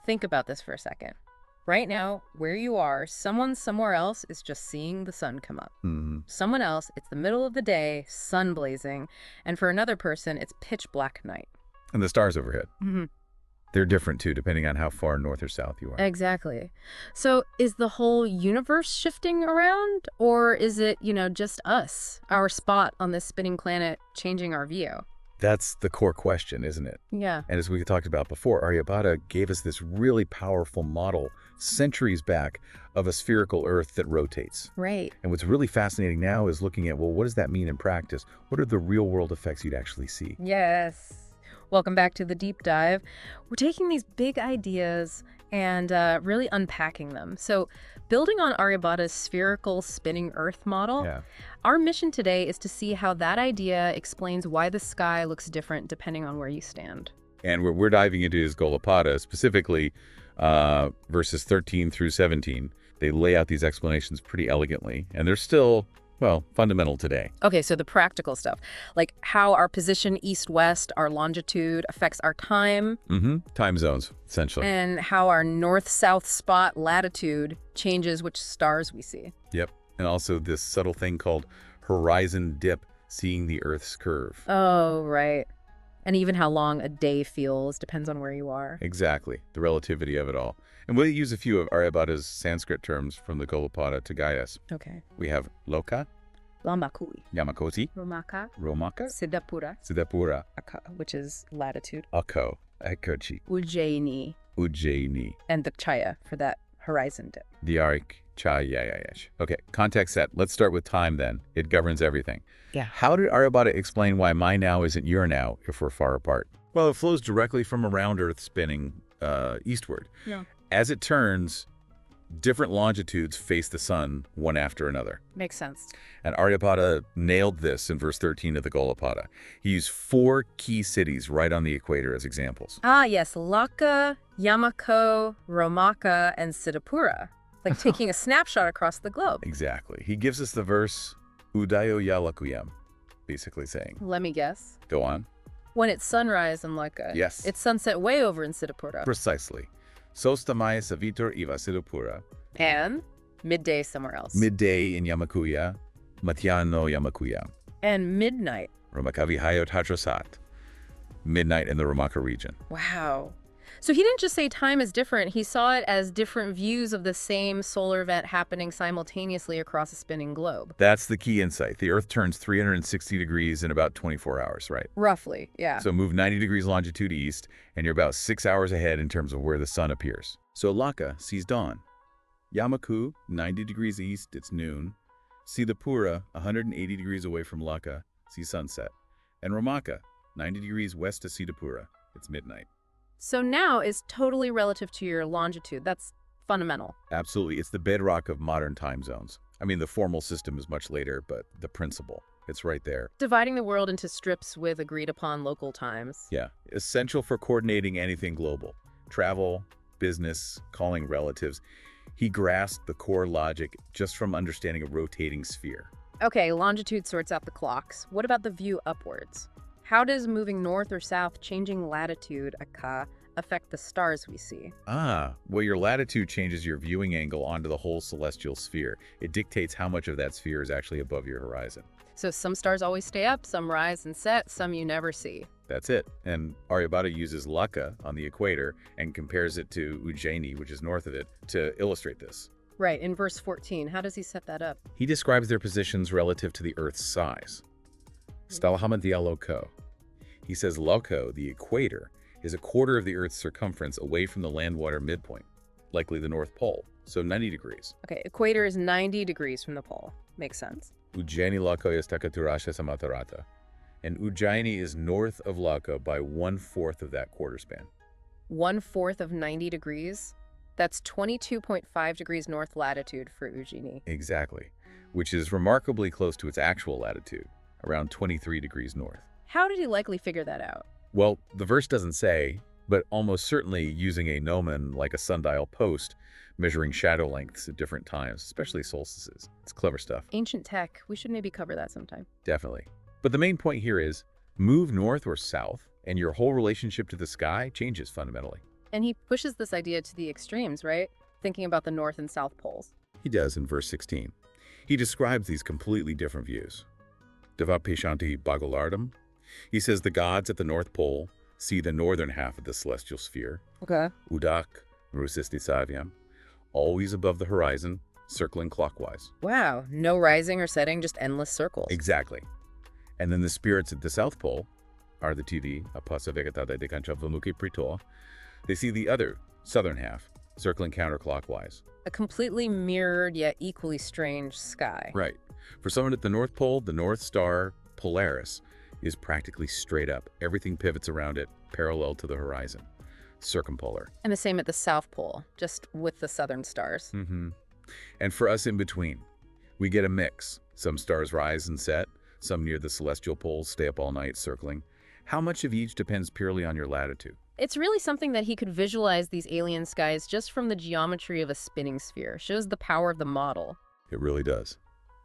Think about this for a second. Right now, where you are, someone somewhere else is just seeing the sun come up. Someone else, it's the middle of the day, sun blazing, and for another person, it's pitch black night. And the stars overhead. Mm-hmm. They're different, too, depending on how far north or south you are. Exactly. So is the whole universe shifting around, or is it, just us, our spot on this spinning planet, changing our view? That's the core question, isn't it? Yeah. And as we talked about before, Aryabhata gave us this really powerful model centuries back of a spherical Earth that rotates. Right. And what's really fascinating now is looking at, well, what does that mean in practice? What are the real world effects you'd actually see? Yes. Welcome back to the deep dive. We're taking these big ideas and really unpacking them. So building on Aryabhata's spherical spinning Earth model, our mission today is to see how that idea explains why the sky looks different depending on where you stand. And what we're diving into is Golapāda, specifically verses 13 through 17. They lay out these explanations pretty elegantly, and they're still, well, fundamental today. Okay, so the practical stuff, like how our position east-west, our longitude affects our time. Time zones, essentially. And how our north-south spot latitude changes which stars we see. Yep. And also this subtle thing called horizon dip, seeing the Earth's curve. Oh, right. And even how long a day feels depends on where you are. Exactly. The relativity of it all. And we'll use a few of Aryabhata's Sanskrit terms from the Golapāda to guide us. Okay. We have Laṅkā, Yamakoṭi, Romaka, Romaka, Siddhapura, Akṣa, which is latitude, Akṣa, Ujjaini, and Dṛkchāyā for that horizon dip. The Dṛkchāyā. Okay, context set. Let's start with time then. It governs everything. Yeah. How did Aryabhata explain why my now isn't your now if we're far apart? Well, it flows directly from around Earth spinning eastward. Yeah. As it turns, different longitudes face the sun one after another. Makes sense. And Aryabhata nailed this in verse 13 of the Golapāda. He used 4 key cities right on the equator as examples. Ah, yes. Laṅkā, Yamakoṭi, Romaka, and Siddhapura. Like taking a snapshot across the globe. Exactly. He gives us the verse, Udayo Yalakuyam, basically saying. Let me guess. Go on. When it's sunrise in Laṅkā. Yes. It's sunset way over in Siddhapura. Precisely. Sostamaya Savitur Iva Siddhapura. And midday somewhere else. Midday in Yamakuya, Mathyano Yamakuya. And midnight. Romaka Vihayot Hatrasat. Midnight in the Romaka region. Wow. So he didn't just say time is different. He saw it as different views of the same solar event happening simultaneously across a spinning globe. That's the key insight. The Earth turns 360 degrees in about 24 hours, right? Roughly, yeah. So move 90 degrees longitude east, and you're about 6 hours ahead in terms of where the sun appears. So Laṅkā sees dawn. Yamaku, 90 degrees east, it's noon. Siddhapura, 180 degrees away from Laṅkā, sees sunset. And Romaka, 90 degrees west of Siddhapura, it's midnight. So now is totally relative to your longitude. That's fundamental. Absolutely. It's the bedrock of modern time zones. I mean, the formal system is much later, but the principle, it's right there. Dividing the world into strips with agreed upon local times. Yeah. Essential for coordinating anything global. Travel, business, calling relatives. He grasped the core logic just from understanding a rotating sphere. Okay, longitude sorts out the clocks. What about the view upwards? How does moving north or south, changing latitude, Akṣa, affect the stars we see? Well, your latitude changes your viewing angle onto the whole celestial sphere. It dictates how much of that sphere is actually above your horizon. So some stars always stay up, some rise and set, some you never see. That's it. And Aryabhata uses Laṅkā on the equator and compares it to Ujjaini, which is north of it, to illustrate this. Right, in verse 14, how does he set that up? He describes their positions relative to the Earth's size. Stalhamadya Laṅkā. He says Laṅkā, the equator, is a quarter of the Earth's circumference away from the land-water midpoint, likely the North Pole, so 90 degrees. Okay, equator is 90 degrees from the pole. Makes sense. Ujjaini Laṅkā is Takaturasha Samatarata. And Ujjaini is north of Laṅkā by 1/4 of that quarter span. 1/4 of 90 degrees? That's 22.5 degrees north latitude for Ujjaini. Exactly, which is remarkably close to its actual latitude, around 23 degrees north. How did he likely figure that out? Well, the verse doesn't say, but almost certainly using a gnomon like a sundial post, measuring shadow lengths at different times, especially solstices. It's clever stuff. Ancient tech. We should maybe cover that sometime. Definitely. But the main point here is, move north or south, and your whole relationship to the sky changes fundamentally. And he pushes this idea to the extremes, right? Thinking about the North and South poles. He does in verse 16. He describes these completely different views. Devapeshanti Bagolardam. He says the gods at the North Pole see the northern half of the celestial sphere. Okay. Udak Rusisti Savyam. Always above the horizon, circling clockwise. Wow, no rising or setting, just endless circles. Exactly. And then the spirits at the South Pole, Ardhatidi, Apasa Vegetada de Kanchavlamuki Prito, they see the other, southern half, circling counterclockwise. A completely mirrored yet equally strange sky. Right. For someone at the North Pole, the North Star, Polaris, is practically straight up. Everything pivots around it, parallel to the horizon. Circumpolar. And the same at the South Pole, just with the southern stars. And for us in between, we get a mix. Some stars rise and set. Some near the celestial poles stay up all night circling. How much of each depends purely on your latitude? It's really something that he could visualize these alien skies just from the geometry of a spinning sphere. Shows the power of the model. It really does.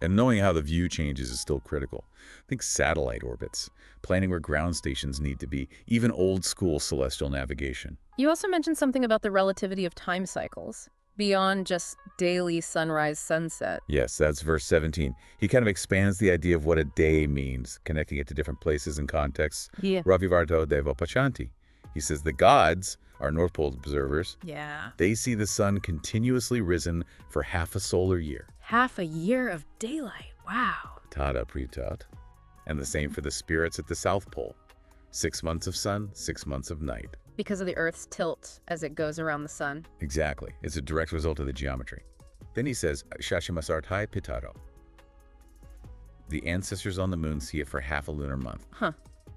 And knowing how the view changes is still critical. Think satellite orbits, planning where ground stations need to be, even old-school celestial navigation. You also mentioned something about the relativity of time cycles, beyond just daily sunrise-sunset. Yes, that's verse 17. He kind of expands the idea of what a day means, connecting it to different places and contexts. Yeah. Ravivarto Devapashanti. He says the gods, our North Pole observers, Yeah. they see the sun continuously risen for half a solar year. Half a year of daylight. Wow. Tada Pritat. And the same for the spirits at the South Pole. 6 months of sun, 6 months of night. Because of the Earth's tilt as it goes around the sun. Exactly. It's a direct result of the geometry. Then he says, Shashimasartai Pitaro. The ancestors on the moon see it for half a lunar month. Huh.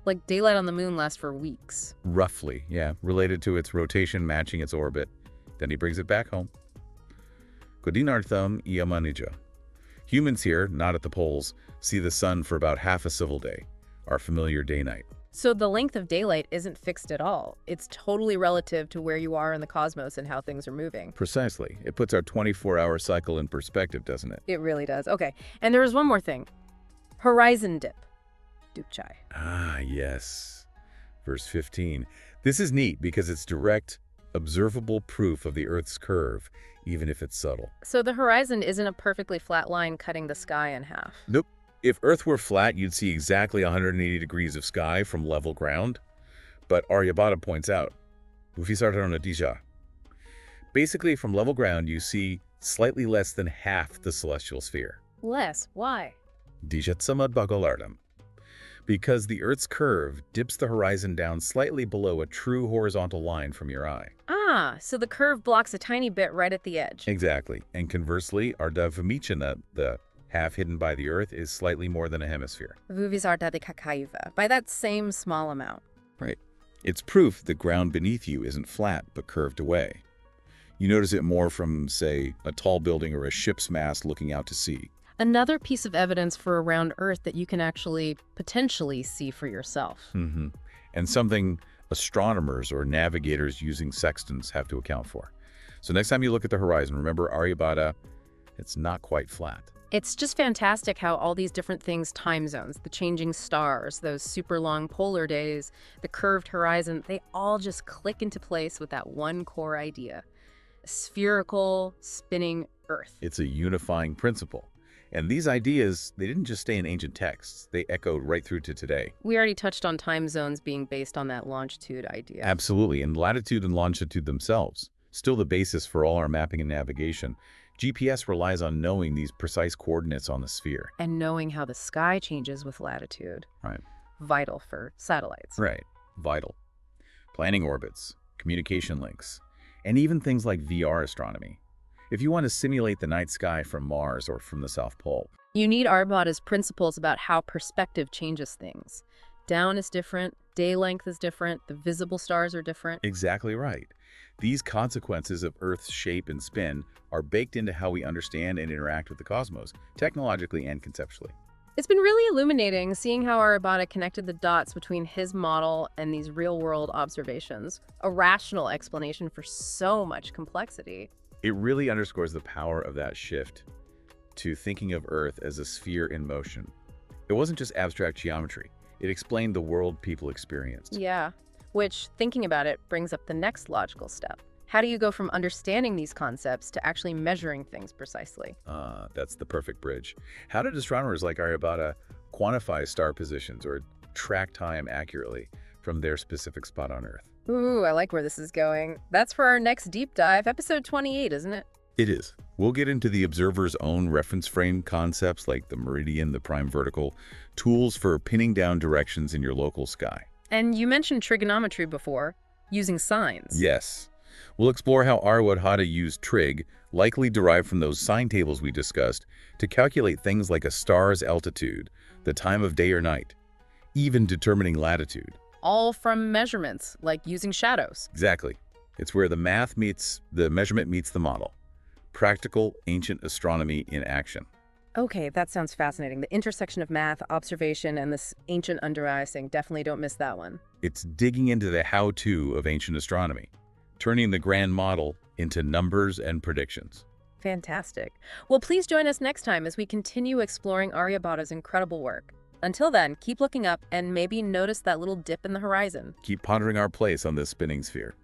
Like daylight on the moon lasts for weeks. Roughly, yeah. Related to its rotation matching its orbit. Then he brings it back home. Kodinartham Iamanija. Humans here, not at the poles, see the sun for about half a civil day, our familiar day-night. So the length of daylight isn't fixed at all. It's totally relative to where you are in the cosmos and how things are moving. Precisely. It puts our 24-hour cycle in perspective, doesn't it? It really does. Okay, and there is one more thing. Horizon dip. Dṛkchāyā. Ah, yes. Verse 15. This is neat because it's direct, observable proof of the Earth's curve, even if it's subtle. So the horizon isn't a perfectly flat line cutting the sky in half. Nope. If Earth were flat, you'd see exactly 180 degrees of sky from level ground. But Aryabhata points out, basically from level ground, you see slightly less than half the celestial sphere. Less? Why? Because the Earth's curve dips the horizon down slightly below a true horizontal line from your eye. Ah, so the curve blocks a tiny bit right at the edge. Exactly. And conversely, Ardhavamichana, the half hidden by the Earth, is slightly more than a hemisphere. By that same small amount. Right. It's proof the ground beneath you isn't flat, but curved away. You notice it more from, say, a tall building or a ship's mast looking out to sea. Another piece of evidence for a round Earth that you can actually potentially see for yourself. And something astronomers or navigators using sextants have to account for. So next time you look at the horizon, remember Aryabhata, it's not quite flat. It's just fantastic how all these different things, time zones, the changing stars, those super long polar days, the curved horizon, they all just click into place with that one core idea. A spherical, spinning Earth. It's a unifying principle. And these ideas, they didn't just stay in ancient texts. They echoed right through to today. We already touched on time zones being based on that longitude idea. Absolutely. And latitude and longitude themselves, still the basis for all our mapping and navigation. GPS relies on knowing these precise coordinates on the sphere. And knowing how the sky changes with latitude. Right. Vital for satellites. Right. Vital. Planning orbits, communication links, and even things like VR astronomy. If you want to simulate the night sky from Mars or from the South Pole. You need Aryabhata's principles about how perspective changes things. Down is different, day length is different, the visible stars are different. Exactly right. These consequences of Earth's shape and spin are baked into how we understand and interact with the cosmos, technologically and conceptually. It's been really illuminating seeing how Aryabhata connected the dots between his model and these real-world observations. A rational explanation for so much complexity. It really underscores the power of that shift to thinking of Earth as a sphere in motion. It wasn't just abstract geometry. It explained the world people experienced. Yeah. Which, thinking about it, brings up the next logical step. How do you go from understanding these concepts to actually measuring things precisely? That's the perfect bridge. How did astronomers like Aryabhata quantify star positions or track time accurately from their specific spot on Earth? Ooh, I like where this is going. That's for our next deep dive, episode 28, isn't it? It is. We'll get into the observer's own reference frame concepts like the meridian, the prime vertical, tools for pinning down directions in your local sky. And you mentioned trigonometry before, using signs. Yes. We'll explore how Aryabhata used trig, likely derived from those sine tables we discussed, to calculate things like a star's altitude, the time of day or night, even determining latitude. All from measurements, like using shadows. Exactly. It's where the measurement meets the model. Practical, ancient astronomy in action. Okay, that sounds fascinating. The intersection of math, observation, and this ancient undericing. Definitely don't miss that one. It's digging into the how-to of ancient astronomy, turning the grand model into numbers and predictions. Fantastic. Well, please join us next time as we continue exploring Aryabhata's incredible work. Until then, keep looking up and maybe notice that little dip in the horizon. Keep pondering our place on this spinning sphere.